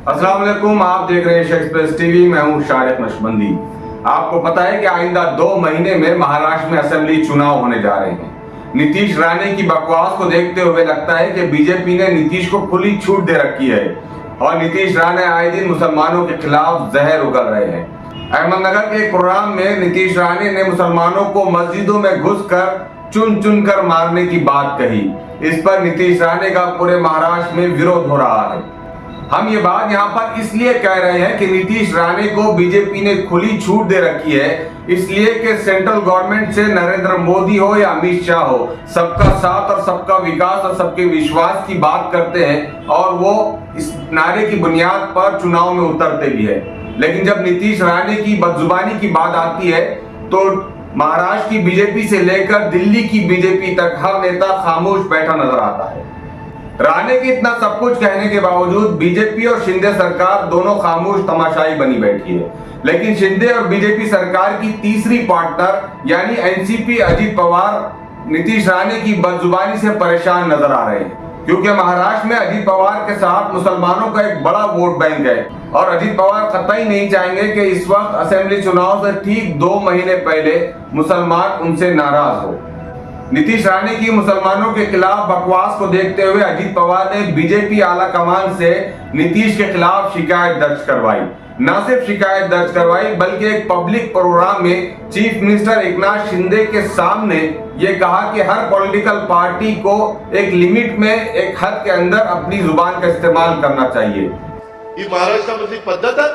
अस्सलाम वालेकुम, आप देख रहे हैं एशिया एक्सप्रेस टीवी। मैं हूं शारिक नशबंदी। आपको पता है कि आइंदा 2 महीने में महाराष्ट्र में असेंबली चुनाव होने जा रहे हैं। नीतीश राणे की बकवास को देखते हुए लगता है कि बीजेपी ने नीतीश को खुली छूट दे रखी है और नीतीश राणे आए दिन मुसलमानों के खिलाफ जहर उगल रहे हैं। अहमदनगर के एक प्रोग्राम में नीतीश राणे ने मुसलमानों को मस्जिदों में घुसकर चुन चुन कर मारने की बात कही। इस पर नीतीश राणे का पूरे महाराष्ट्र में विरोध हो रहा है। हम ये बात यहाँ पर इसलिए कह रहे हैं कि नीतीश राणे को बीजेपी ने खुली छूट दे रखी है, इसलिए कि सेंट्रल गवर्नमेंट से नरेंद्र मोदी हो या अमित शाह हो, सबका साथ और सबका विकास और सबके विश्वास की बात करते हैं और वो इस नारे की बुनियाद पर चुनाव में उतरते भी है। लेकिन जब नीतीश राणे की बदजुबानी की बात आती है तो महाराष्ट्र की बीजेपी से लेकर दिल्ली की बीजेपी तक हर नेता खामोश बैठा नजर आता है। राणे के इतना सब कुछ कहने के बावजूद बीजेपी और शिंदे सरकार दोनों खामोश तमाशाई बनी बैठी है। लेकिन शिंदे और बीजेपी सरकार की तीसरी पार्टनर यानी एनसीपी अजित पवार नीतीश राणे की बदजुबानी से परेशान नजर आ रहे हैं, क्योंकि महाराष्ट्र में अजित पवार के साथ मुसलमानों का एक बड़ा वोट बैंक है और अजित पवार कतई नहीं चाहेंगे कि इस वक्त असेंबली चुनाव से ठीक 2 महीने पहले मुसलमान उनसे नाराज हो। नीतीश राणे की मुसलमानों के खिलाफ बकवास को देखते हुए अजित पवार ने बीजेपी आला कमान से नीतीश के खिलाफ शिकायत दर्ज करवाई। न सिर्फ शिकायत दर्ज करवाई बल्कि एक पब्लिक प्रोग्राम में चीफ मिनिस्टर एकनाथ शिंदे के सामने ये कहा कि हर पॉलिटिकल पार्टी को एक लिमिट में, एक हद के अंदर अपनी जुबान का इस्तेमाल करना चाहिए। ही महाराष्ट्रामधली पद्धत आहे,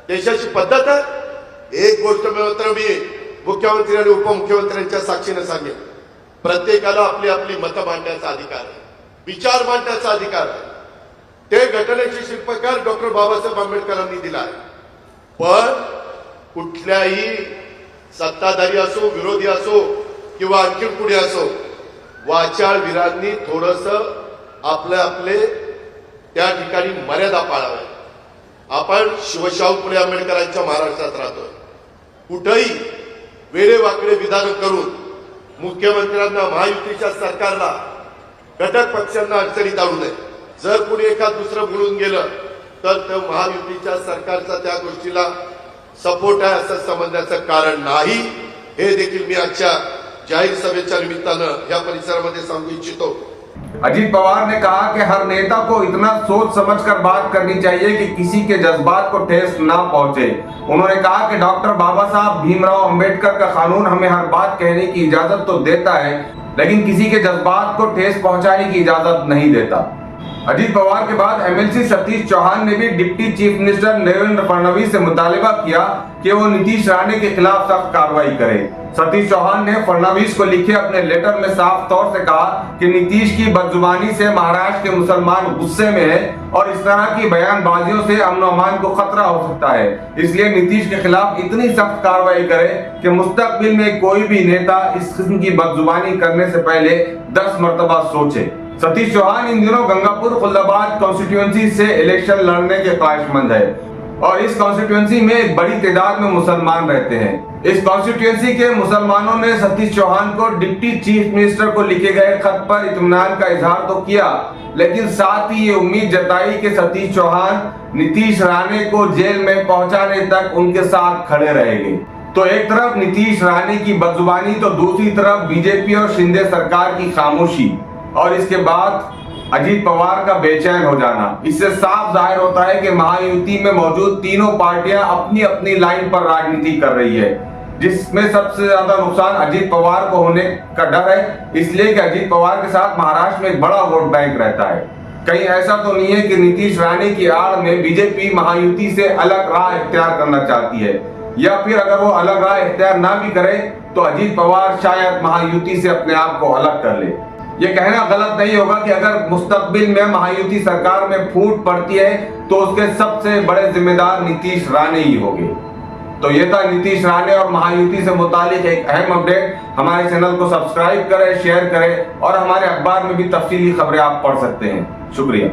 देशाची पद्धत आहे। एक गोष्ट मात्र मी मुख्यमंत्री आणि उपमुख्यमंत्र्यांच्या साक्षीने सांगेन, प्रत्येकाला आपली आपली मतं मांडण्याचा अधिकार आहे, विचार मांडण्याचा अधिकार आहे। ते घटनेचे शिल्पकार डॉक्टर बाबासाहेब आंबेडकरांनी दिला आहे। पण कुठल्याही सत्ताधारी असो, विरोधी असो किंवा आणखी कुणी असो, वाचाळवीरांनी थोडंसं आपले त्या ठिकाणी मर्यादा पाळाव्या। आपण शिवशाहू फुले आंबेडकरांच्या महाराष्ट्रात राहतोय। कुठेही वेडेवाकडे विधान करून मुख्यमंत्र्यांना, महायुतीच्या सरकारला, घटक पक्षांना अडचणीत आणू नये। जर कुणी एखाद दुसरं बोलून गेलं तर ते महायुतीच्या सरकारचा त्या गोष्टीला सपोर्ट आहे असं समजण्याचं कारण नाही। हे देखील मी आजच्या जाहीर सभेच्या निमित्तानं या परिसरामध्ये सांगू इच्छितो। अजित पवार ने कहा कि हर नेता को इतना सोच समझकर बात करनी चाहिए कि किसी के जज्बात को ठेस ना पहुंचे। उन्होंने कहा कि डॉक्टर बाबा साहब भीमराव अंबेडकर का कानून हमें हर बात कहने की इजाजत तो देता है, लेकिन किसी के जज्बात को ठेस पहुंचाने की इजाजत नहीं देता। अजित पवार के बाद एमएलसी सतीश चौहान ने भी deputy chief minister Devendra Fadnavis से मुतालिबा किया कि वो नीतीश राणे के खिलाफ सख्त कार्रवाई करे। सतीश चौहान ने फडणवीस को लिखे अपने लेटर में साफ तौर से कहा कि नीतीश की बदजुबानी से महाराष्ट्र के मुसलमान गुस्से में है और इस तरह की बयानबाजियों से अमन अमान को खतरा हो सकता है, इसलिए नीतीश के खिलाफ इतनी सख्त कार्रवाई करे कि मुस्तकबिल में कोई भी नेता इस किस्म की बदजुबानी करने से पहले 10 मरतबा सोचे। सतीश चौहान इन दिनों गंगापुर खुल्दाबाद कॉन्स्टिट्यूएंसी से इलेक्शन लड़ने के ख्वाहिशमंद है और इस कॉन्स्टिट्यूएंसी में एक बड़ी तादाद में मुसलमान रहते हैं। इस कॉन्स्टिट्यूएंसी के मुसलमानों ने सतीश चौहान को डिप्टी चीफ मिनिस्टर को लिखे गए खत पर इत्मीनान का इजहार तो किया, लेकिन साथ ही ये उम्मीद जताई कि सतीश चौहान नीतीश राणे को जेल में पहुंचाने तक उनके साथ खड़े रहेंगे। तो एक तरफ नीतीश राणे की बदजुबानी तो दूसरी तरफ बीजेपी और शिंदे सरकार की खामोशी और इसके बाद अजित पवार का बेचैन हो जाना। इससे साफ जाहिर होता है कि महायुति में मौजूद तीनों पार्टियां अपनी अपनी लाइन पर राजनीति कर रही है, जिसमें सबसे ज्यादा नुकसान अजित पवार को होने का डर है, इसलिए कि अजित पवार के साथ महाराष्ट्र में एक बड़ा वोट बैंक रहता है। कहीं ऐसा तो नहीं है कि नीतीश राणे की आड़ में बीजेपी महायुति से अलग राह इख्तियार करना चाहती है, या फिर अगर वो अलग राह इख्तियार ना भी करे तो अजित पवार शायद महायुति से अपने आप को अलग कर ले। ये कहना गलत नहीं होगा कि अगर मुस्तकबिल में महायुति सरकार में फूट पड़ती है तो उसके सबसे बड़े जिम्मेदार नीतीश राणे ही होंगे। तो ये था नीतीश राणे और महायुति से मुतालिक एक अहम अपडेट। हमारे चैनल को सब्सक्राइब करें, शेयर करें और हमारे अखबार में भी तफसीली खबरें आप पढ़ सकते हैं। शुक्रिया।